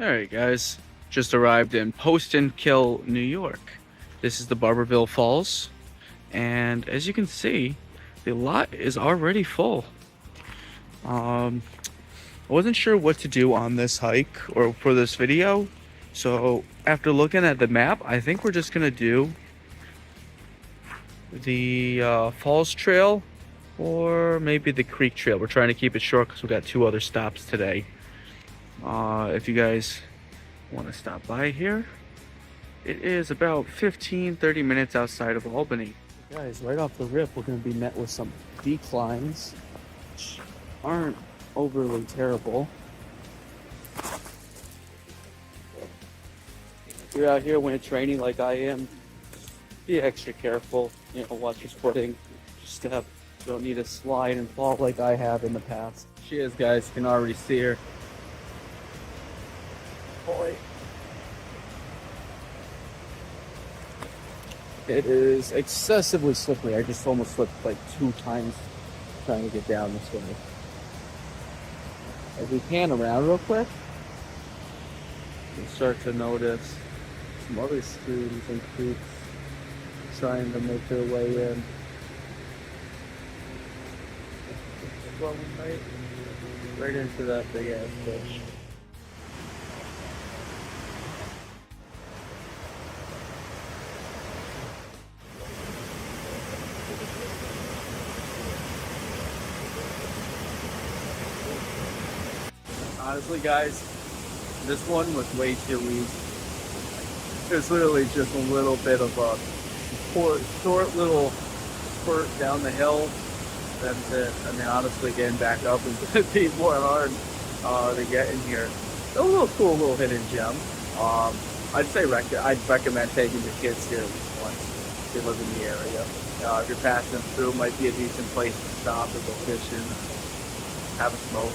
Alright guys, just arrived in Kill, New York. This is the Barberville Falls, and as you can see, the lot is already full. I wasn't sure what to do on this hike or for this video, so after looking at the map, I think we're just gonna do the Falls Trail or maybe the Creek Trail. We're trying to keep it short because we got two other stops today. If you guys want to stop by here, it is about 15-30 minutes outside of Albany. Guys, right off the rip, we're going to be met with some declines, which aren't overly terrible. If you're out here when it's raining like I am, be extra careful. You know, watch your footing, step. You don't need to slide and fall like I have in the past. She is, guys. You can already see her. Boy. It is excessively slippery. I just almost slipped like 2 times trying to get down this way. As we pan around real quick, we start to notice some other streams and creeks trying to make their way in. Right into that big ass fish. Honestly, guys, this one was way too easy. It's literally just a little bit of a short little spurt down the hill. That's it. I mean, honestly, getting back up is going to be more hard to get in here. A little cool little hidden gem. I'd recommend taking your kids here at least once if they live in the area. If you're passing through, it might be a decent place to stop and go fishing, have a smoke.